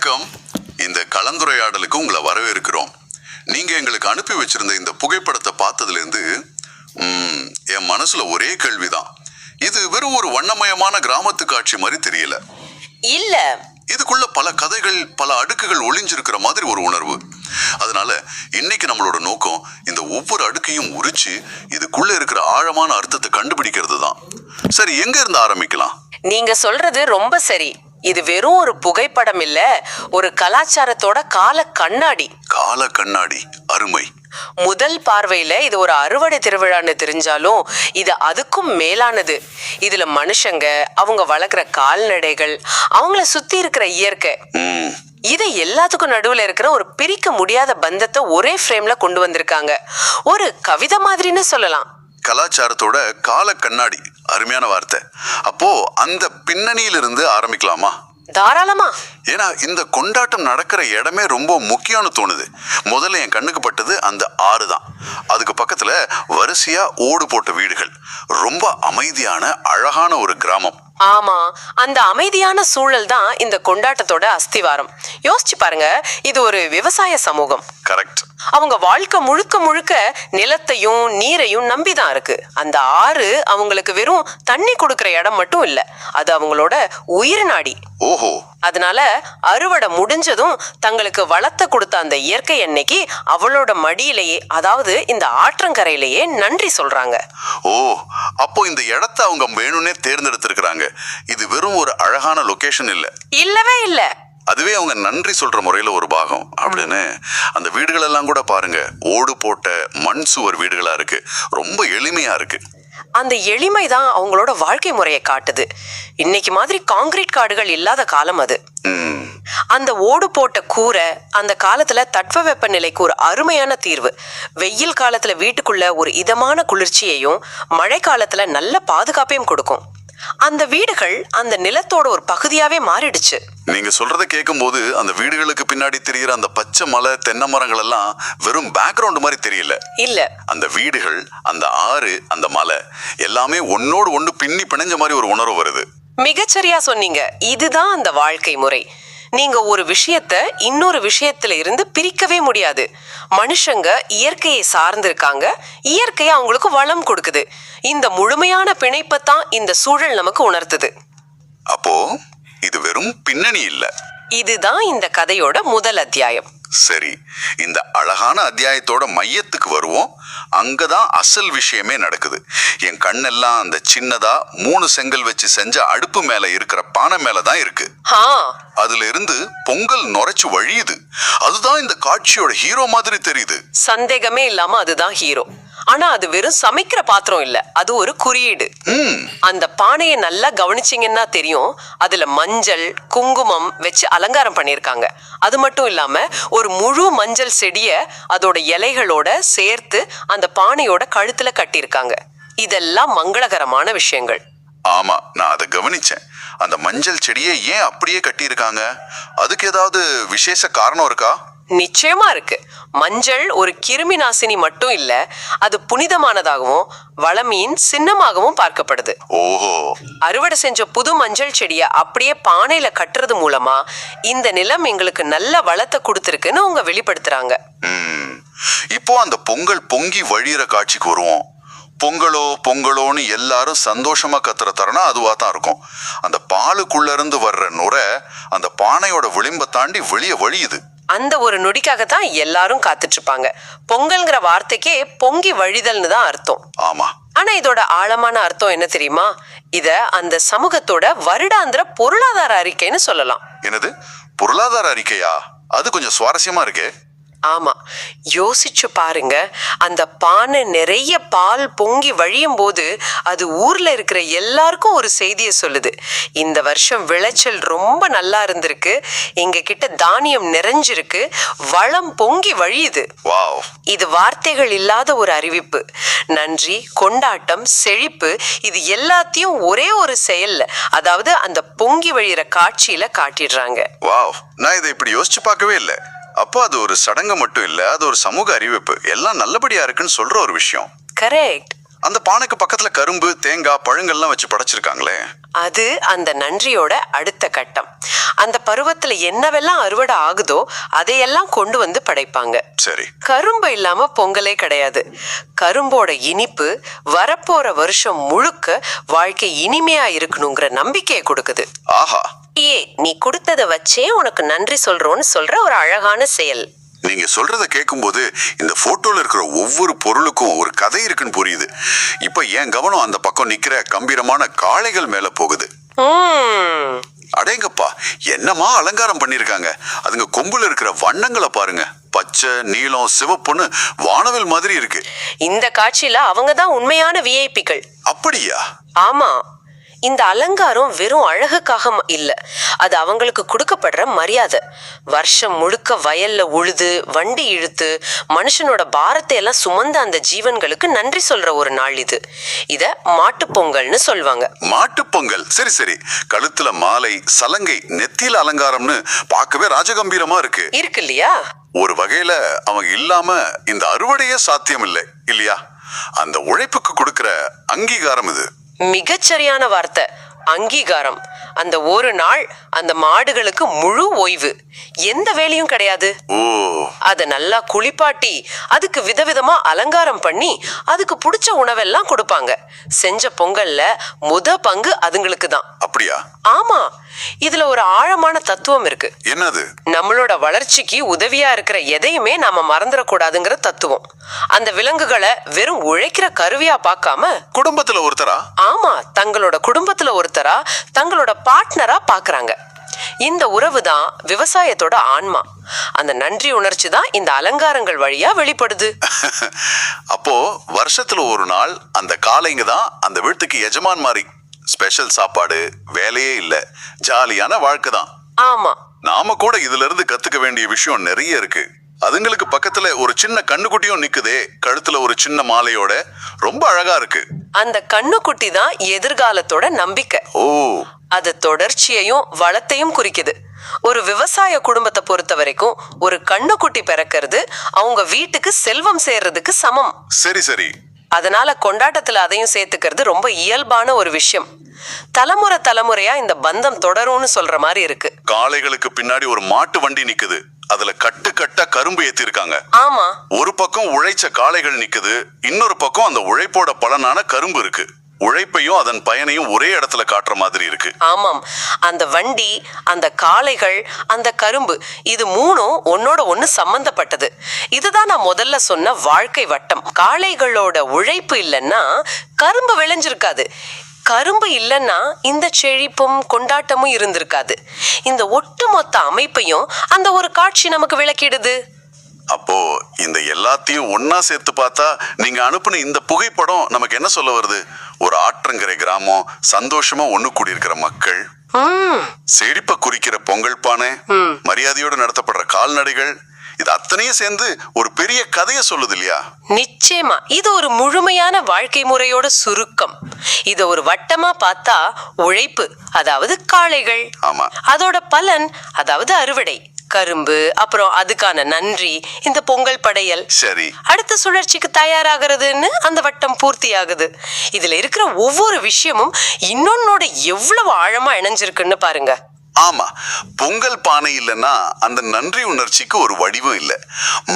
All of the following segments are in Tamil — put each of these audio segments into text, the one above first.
வணக்கம். இந்த கலந்துரையாடலுக்கு உங்களை வரவேற்கிறோம். நீங்க எங்களுக்கு அனுப்பி வச்சிருந்த இந்த புகைப்படத்தை பார்த்ததுல இருந்து என் மனசுல ஒரே கேள்விதான். இது வெறும் ஒரு வண்ணமயமான கிராமத்து காட்சி மாதிரி தெரியல. இல்ல, இதுக்குள்ள பல கதைகள், பல அடுக்குகள் ஒளிஞ்சிருக்கிற மாதிரி ஒரு உணர்வு. அதனால இன்னைக்கு நம்மளோட நோக்கம் இந்த ஒவ்வொரு அடுக்கையும் உரிச்சு இதுக்குள்ள இருக்கிற ஆழமான அர்த்தத்தை கண்டுபிடிக்கிறது தான். சரி, எங்க இருந்து ஆரம்பிக்கலாம்? நீங்க சொல்றது ரொம்ப சரி. இது வெறும் ஒரு புகைப்படம் இல்ல, ஒரு கலாச்சாரத்தோட கால கண்ணாடி. கால கண்ணாடி, அருமை. முதல் பார்வையில இது ஒரு அறுவடை திருவிழான்னு தெரிஞ்சாலும் இது அதுக்கும் மேலானது. இதுல மனுஷங்க, அவங்க வளர்க்குற கால்நடைகள், அவங்கள சுத்தி இருக்கிற இயற்கை, இதை எல்லாத்துக்கும் நடுவுல இருக்கிற ஒரு பிரிக்க முடியாத பந்தத்தை ஒரே ஃப்ரேம்ல கொண்டு வந்திருக்காங்க. ஒரு கவிதை மாதிரின்னு சொல்லலாம். கலாச்சாரத்தோட கால கண்ணாடி, அருமையான வார்த்தை. அப்போ அந்த பின்னணியிலிருந்து ஆரம்பிக்கலாமா? தாராளமா. ஏன்னா இந்த கொண்டாட்டம் நடக்கிற இடமே ரொம்ப முக்கியம்னு தோணுது. முதல்ல என் கண்ணுக்கு பட்டது அந்த ஆறு தான். அதுக்கு பக்கத்துல வரிசையா ஓடு போட்ட வீடுகள், ரொம்ப அமைதியான அழகான ஒரு கிராமம். ஆமா, அந்த அமைதியான சூழல் தான் இந்த கொண்டாட்டத்தோட அஸ்திவாரம். யோசிச்சு பாருங்க, இது ஒரு விவசாய சமூகம். கரெக்ட். அவங்க வாழ்க்கை முழுக்க முழுக்க நிலத்தையும் நீரையும் நம்பிதான் இருக்கு. அந்த ஆறு அவங்களுக்கு வெறும் தண்ணி கொடுக்கிற இடம் மட்டும் இல்ல, அது அவங்களோட உயிர் நாடி. ஓஹோ. அதனால அறுவடை முடிஞ்சதும் தங்களுக்கு வளத்தை கொடுத்த அந்த இயற்கை அன்னைக்கு அவளோட மடியிலேயே, அதாவது இந்த ஆற்றங்கரையிலேயே நன்றி சொல்றாங்க. ஓ, அப்போ இந்த இடத்தை அவங்க வேணும்னே தேர்ந்தெடுத்திருக்கிறாங்க. இது வெறும் ஒரு அழகான லொகேஷன் இல்ல. இல்லவே இல்ல, அதுவே அவங்க நன்றி சொல்ற முறையில ஒரு பாகம் அப்படின்னு. அந்த வீடுகள் எல்லாம் கூட பாருங்க, ஓடு போட்ட மண் சுவர் வீடுகளா இருக்கு, ரொம்ப எளிமையா இருக்கு. அந்த எளிமை தான் அவங்களோட வாழ்க்கை முறையை காட்டுது. இன்னைக்கு மாதிரி காங்கிரீட் காடுகள் இல்லாத காலம் அது. அந்த ஓடு போட்ட கூரை அந்த காலத்துல தட்பவெப்ப நிலைக்கு ஒரு அருமையான தீர்வு. வெயில் காலத்துல வீட்டுக்குள்ள ஒரு இதமான குளிர்ச்சியையும், மழை காலத்துல நல்ல பாதுகாப்பையும் கொடுக்கும். அந்த வீடுகள் அந்த நிலத்தோட ஒரு பகுதியாவே மாறிடுச்சு. நீங்க சொல்றத கேட்கும் போது அந்த வீடுகளுக்கு பின்னாடி தெரிகிற அந்த பச்சை மலை, தென்னை மரங்கள் எல்லாம் வெறும் பேக்ரவுண்ட் மாதிரி தெரியல. இல்ல, அந்த வீடுகள், அந்த ஆறு, அந்த மலை எல்லாமே ஒன்னோடு ஒண்ணு பின்னி பிணைஞ்ச மாதிரி ஒரு உணர்வு வருது. மிகச்சரியா சொன்னீங்க. இதுதான் அந்த வாழ்க்கை முறை. நீங்க ஒரு விஷயத்த இன்னொரு விஷயத்துல இருந்து பிரிக்கவே முடியாது. மனுஷங்க இயற்கையை சார்ந்திருக்காங்க, இயற்கையை அவங்களுக்கு வளம் கொடுக்குது. இந்த முழுமையான பிணைப்பத்தான் இந்த சூழல் நமக்கு உணர்த்துது. அப்போ இது வெறும் பின்னணி இல்ல, இதுதான் இந்த கதையோட முதல் அத்தியாயம். சரி, இந்த அழகான அத்தியாயத்தோட மையத்துக்கு வருவோம். அங்கதான் அசல் விஷயமே நடக்குது. என் கண்ணெல்லாம் அந்த சின்னதா 3 செங்கல் வச்சு செஞ்ச அடுப்பு மேல இருக்கிற பானை மேலதான் இருக்கு. அதுல இருந்து பொங்கல் நுரைச்சு வழியுது. அதுதான் இந்த காட்சியோட ஹீரோ மாதிரி தெரியுது. சந்தேகமே இல்லாம அதுதான் ஹீரோ. ஆனா அது வெறும் சமைக்கிற பாத்திரம் இல்ல, அது ஒரு குறியீடு. அந்த பானையை நல்லா கவனிச்சிங்கன்னா தெரியும், அதுல மஞ்சள், குங்குமம் வச்சு அலங்காரம் பண்ணிருக்காங்க. அது மட்டும் இல்லாம ஒரு முழு மஞ்சள் செடிய அதோட இலைகளோட சேர்த்து அந்த பானையோட கழுத்துல கட்டியிருக்காங்க. இதெல்லாம் மங்களகரமான விஷயங்கள். ஆமா, நான் அதை கவனிச்சேன். அந்த மஞ்சள் செடியை ஏன் அப்படியே கட்டியிருக்காங்க? அதுக்கு ஏதாவது விசேஷ காரணம் இருக்கா? நிச்சயமா இருக்கு. மஞ்சள் ஒரு கிருமி நாசினி மட்டும் இல்ல, அது புனிதமானதாகவும் வளமையின் சின்னமாகவும் பார்க்கப்படுது. ஓஹோ. அறுவடை செஞ்ச புது மஞ்சள் செடிய அப்படியே பானையில கட்டுறது மூலமா இந்த நிலம் எங்களுக்கு நல்ல வளத்தை கொடுத்திருக்குன்னு அவங்க வெளிப்படுத்துறாங்க. இப்போ அந்த பொங்கல் பொங்கி வழியிற காட்சிக்கு வருவோம். பொங்கலோ பொங்கலோன்னு எல்லாரும் சந்தோஷமா கத்துற தருணம் அதுவா தான் இருக்கும். அந்த பாலுக்குள்ள இருந்து வர்ற நுரை அந்த பானையோட விளிம்பை தாண்டி வெளியே வழியுது. அந்த ஒரு நொடிக்காகத்தான் எல்லாரும் காத்துட்டு இருப்பாங்க. பொங்கல்ங்கிற வார்த்தைக்கே பொங்கி வழிதல்னு தான் அர்த்தம். ஆமா. ஆனா இதோட ஆழமான அர்த்தம் என்ன தெரியுமா? இத அந்த சமூகத்தோட வருடாந்திர பொருளாதார அறிக்கைன்னு சொல்லலாம். என்னது, பொருளாதார அறிக்கையா? அது கொஞ்சம் சுவாரஸ்யமா இருக்கே. ஆமா, யோசிச்சு பாருங்க. அந்த பானை நிறைய பால் பொங்கி வழியும் போது அது ஊர்ல இருக்கிற எல்லாருக்கும் ஒரு செய்தியை சொல்லுது. இந்த வருஷம் விளைச்சல் ரொம்ப நல்லா இருந்திருக்கு, எங்க கிட்ட தானியம் நிறைஞ்சிருக்கு, வளம் பொங்கி வழியுது. இது வார்த்தைகள் இல்லாத ஒரு அறிவிப்பு. நன்றி, கொண்டாட்டம், செழிப்பு, இது எல்லாத்தையும் ஒரே ஒரு செயல்ல, அதாவது அந்த பொங்கி வழியிற காட்சியில காட்டிடுறாங்க. நான் இதை இப்படி யோசிச்சு பார்க்கவே இல்லை. அப்போ அது ஒரு சடங்கு மட்டும் இல்ல, அது ஒரு சமூக அறிவிப்பு. எல்லாம் நல்லபடியா இருக்குன்னு சொல்ற ஒரு விஷயம். கரெக்ட். அந்த பானைக்கு பக்கத்துல கரும்பு, தேங்காய், பழங்கள்லாம் வச்சு படைச்சிருக்காங்களே. அது அந்த நன்றியோட அடுத்த கட்டம். அந்த பருவத்துல என்னவெல்லாம் அறுவடை ஆகுதோ அதையெல்லாம் கொண்டு வந்து படைப்பாங்க. சரி. கரும்பு இல்லாம பொங்கலே கிடையாது. கரும்போட இனிப்பு வரப்போற வருஷம் முழுக்க வாழ்க்கை இனிமையா இருக்கணுங்கிற நம்பிக்கையை கொடுக்குது. ஆஹா, நீ கொடுத்ததை வச்சே உனக்கு நன்றி சொல்றோன்னு சொல்ற ஒரு அழகான செயல். நீங்க சொல்றத கேட்கும்போது இந்த போட்டோல இருக்கிற ஒவ்வொரு பொருளுக்கும் ஒரு கதை இருக்குன்னு புரியுது. இப்ப என் கவனம் அந்த பக்கம் நிக்கிற கம்பீரமான காளைகள் மேல போகுது. அடேங்கப்பா, என்னமா அலங்காரம் பண்ணிருக்காங்க. அதுங்க கொம்புல இருக்கிற வண்ணங்களை பாருங்க. பச்சை, நீலம், சிவப்புன்னு வானவில் மாதிரி இருக்கு. இந்த காட்சியில அவங்க தான் உண்மையான விஐபிக்கள். அப்படியா? ஆமா, இந்த அலங்காரம் வெறும் அழகுக்காக இல்ல, அது அவங்களுக்கு கொடுக்கப்படுற மரியாதை. வருஷம் முழுக்க வயல்ல உழுது வண்டி இழுத்து மனுஷனோட பாரத்தை எல்லாம் சுமந்த அந்த ஜீவன்களுக்கு நன்றி சொல்ற ஒரு நாள் இது. இத மாட்டு பொங்கல்னு சொல்வாங்க. மாட்டு பொங்கல், சரி சரி. கழுத்துல மாலை, சலங்கை, நெத்தியில அலங்காரம்னு பார்க்கவே ராஜகம்பீரமா இருக்கு இல்லையா? ஒரு வகையில அவங்க இல்லாம இந்த அறுவடையே சாத்தியம் இல்லை இல்லையா? அந்த உழைப்புக்கு கொடுக்கிற அங்கீகாரம் இது. மிகச்சரியான வார்த்தை, அங்கீகாரம். அந்த ஒரு நாள் அந்த மாடுகளுக்கு முழு ஓய்வு, எந்த வேலையும் கிடையாது. அத நல்லா குளிப்பாட்டி அதுக்கு விதவிதமா அலங்காரம் பண்ணி அதுக்கு பிடிச்ச உணவெல்லாம் கொடுப்பாங்க. செஞ்ச பொங்கல்ல முத பங்கு அதுங்களுக்கு தான். அப்படியா? ஆமா, இதுல ஒரு ஆழமான தத்துவம் இருக்கு. என்னது? நம்மளோட வளர்ச்சிக்கு உதவியா இருக்கிற எதையுமே நாம மறந்துடக்கூடாதுங்கிற தத்துவம். அந்த விலங்குகளை வெறும் உழைக்கிற கருவியா பார்க்காம குடும்பத்துல ஒருத்தரா, ஆமா, தங்களோட குடும்பத்துல ஒருத்தரா, தங்களோட பார்ட்னரா பாக்குறாங்க. இந்த உறவு தான் விவசாயத்தோட ஆன்மா. அந்த நன்றி உணர்ச்சி தான் இந்த அலங்காரங்கள் வழியா வெளிப்படுது. அப்போ வருஷத்துல ஒரு நாள் அந்த காளைங்க தான் அந்த வீட்டுக்கு எஜமான் மாதிரி. ஸ்பெஷல் சாப்பாடு, வேலையே இல்ல, ஜாலியான வாழ்க்கை தான். ஆமா, நாம கூட இதுல இருந்து கத்துக்க வேண்டிய விஷயம் நிறைய இருக்கு. அதுங்களுக்கு பக்கத்துல ஒரு சின்ன கண்ணுக்குட்டியும் நிக்குதே, கழுத்துல ஒரு சின்ன மாலையோட, ரொம்ப அழகா இருக்கு. அந்த கண்ணுக்குட்டி தான் எதிர்காலத்தோட நம்பிக்கை. அது தொடர்ச்சியையும் வளத்தையும் குறிக்குது. ஒரு விவசாய குடும்பத்தை பொறுத்த வரைக்கும் ஒரு கண்ணுக்குட்டி பிறக்கிறது அவங்க வீட்டுக்கு செல்வம் சேர்றதுக்கு சமம். சரி சரி. அதனால கொண்டாட்டத்துல அதையும் சேர்த்துக்கிறது ரொம்ப இயல்பான ஒரு விஷயம். தலைமுறை தலைமுறையா இந்த பந்தம் தொடரும்னு சொல்ற மாதிரி இருக்கு. காளைகளுக்கு பின்னாடி ஒரு மாட்டு வண்டி நிக்குது. அதுல கட்டு கட்டா கரும்பு ஏத்தி இருக்காங்க. ஆமா, ஒரு பக்கம் உழைச்ச காளைகள் நிக்குது, இன்னொரு பக்கம் அந்த உழைப்போட பலனான கரும்பு இருக்கு. உழைப்பையும் அதன் பயனையும் ஒரே இடத்துல காட்டுற மாதிரி இருக்கு. ஆமாம், அந்த வண்டி, அந்த காளைகள், அந்த கரும்பு, இது மூணும் ஒன்னோட ஒண்ணு சம்பந்தப்பட்டது. இதுதான் நான் முதல்ல சொன்ன வாழ்க்கை வட்டம். காளைகளோட உழைப்பு இல்லைன்னா கரும்பு விளைஞ்சிருக்காது. கரும்பு இல்லைன்னா இந்த செழிப்பும் கொண்டாட்டமும் இருந்திருக்காது. இந்த ஒட்டுமொத்த அமைப்பையும் அந்த ஒரு காட்சி நமக்கு விளக்கிடுது. அப்போ இந்த எல்லாத்தையும் ஒன்னா சேர்த்து பார்த்தா நீங்க அனுப்புன இந்த புகைப்படம் நமக்கு என்ன சொல்ல வருது? ஒரு ஆற்றங்கரை கிராமம், சந்தோஷமா ஒண்ணு கூடி இருக்கிற மக்கள், செழிப்ப குறிக்கிற பொங்கல் பானை, மரியாதையோடு நடத்தப்படுற கால்நடைகள், இது அத்தனையும் சேர்ந்து ஒரு பெரிய கதையை சொல்லுது இல்லையா? நிச்சயமா, இது ஒரு முழுமையான வாழ்க்கை முறையோட சுருக்கம். இத ஒரு வட்டமா பார்த்தா உழைப்பு, அதாவது காளைகள், ஆமா, அதோட பலன், அதாவது அறுவடை, கரும்பு, அப்புறம் அதுக்கான நன்றி, இந்த பொங்கல் படையல், சரி, அடுத்த சுழற்சிக்கு தயாராகிறதுன்னு அந்த வட்டம் பூர்த்தி ஆகுது. இதுல இருக்கிற ஒவ்வொரு விஷயமும் இன்னொன்னோட எவ்வளவு ஆழமா இணைஞ்சிருக்குன்னு பாருங்க. ஆமா, பொங்கல் பானை இல்லைன்னா அந்த நன்றி உணர்ச்சிக்கு ஒரு வடிவம் இல்லை.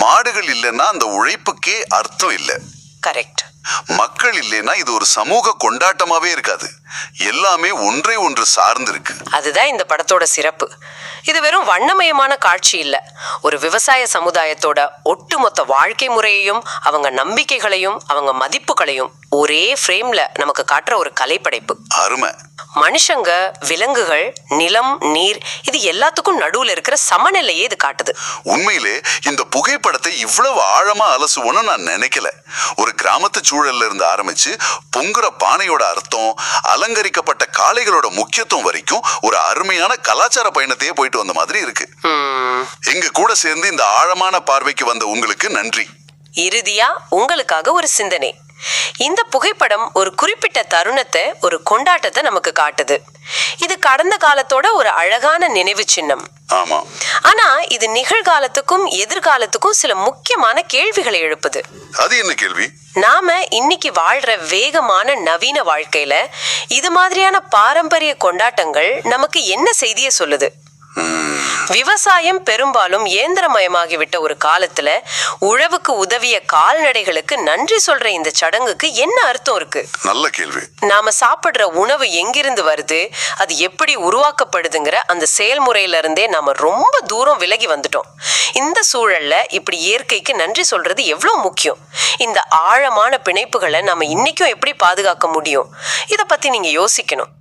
மாடுகள் இல்லைன்னா அந்த உழைப்புக்கே அர்த்தம் இல்லை. கரெக்ட். மக்கள் இல்லைன்னா இது ஒரு சமூக கொண்டாட்டமாவே இருக்காது. எல்லாமே ஒன்றை ஒன்று சார்ந்து இருக்கு. அதுதான் இந்த படத்தோட சிறப்பு. இது வெறும் வண்ணமயமான காட்சி இல்ல, ஒரு விவசாய சமுதாயத்தோட ஒட்டுமொத்த வாழ்க்கை முறையையும் அவங்க நம்பிக்கைகளையும் அவங்க மதிப்புகளையும் ஒரே ஃப்ரேம்ல நமக்கு காட்டுற ஒரு கலைப்படைப்பு. அருமை. மனுஷங்க, விலங்குகள், நிலம், நீர், இது எல்லாத்துக்கும் நடுவுல இருக்கிற சமநிலையே இது காட்டுது. உண்மையிலே இந்த புகைப்படத்தை இவ்வளவு ஆழமா அலசுவோன்னு நான் நினைக்கல. ஒரு கிராமத்து சூழல்ல இருந்து ஆரம்பிச்சு பொங்குற பானையோட அர்த்தம், அலங்கரிக்கப்பட்ட காளைகளோட முக்கியத்துவம் வரைக்கும் ஒரு அருமையான கலாச்சார பயணத்தையே போயிட்டு வந்த மாதிரி இருக்கு. எங்க கூட சேர்ந்து இந்த ஆழமான பார்வைக்கு வந்த உங்களுக்கு நன்றி. இறுதியா உங்களுக்காக ஒரு சிந்தனை. இந்த புகைப்படம் ஒரு குறிப்பிட்ட தருணத்தை, ஒரு கொண்டாட்டத்தை நமக்கு காட்டுது. இது கடந்த காலத்தோட ஒரு அழகான நினைவு சின்னம். ஆமா. ஆனா இது நிகழ்காலத்துக்கும் எதிர்காலத்துக்கும் சில முக்கியமான கேள்விகளை எழுப்புது. அது என்ன கேள்வி? நாம இன்னைக்கு வாழ்ற வேகமான நவீன வாழ்க்கையில இது மாதிரியான பாரம்பரிய கொண்டாட்டங்கள் நமக்கு என்ன செய்தியை சொல்லுது? விவசாயம் பெரும்பாலும் இயந்திரமயமாகிவிட்ட ஒரு காலத்துல உழவுக்கு உதவிய கால்நடைகளுக்கு நன்றி சொல்ற இந்த சடங்குக்கு என்ன அர்த்தம் இருக்கு? நல்ல கேள்வி. நாம சாப்பிடுற உணவு எங்கிருந்து வருது, அது எப்படி உருவாக்கப்படுதுங்கிற அந்த செயல்முறையில இருந்தே நாம ரொம்ப தூரம் விலகி வந்துட்டோம். இந்த சூழல்ல இப்படி இயற்கைக்கு நன்றி சொல்றது எவ்வளவு முக்கியம்? இந்த ஆழமான பிணைப்புகளை நாம இன்னைக்கும் எப்படி பாதுகாக்க முடியும்? இத பத்தி நீங்க யோசிக்கணும்.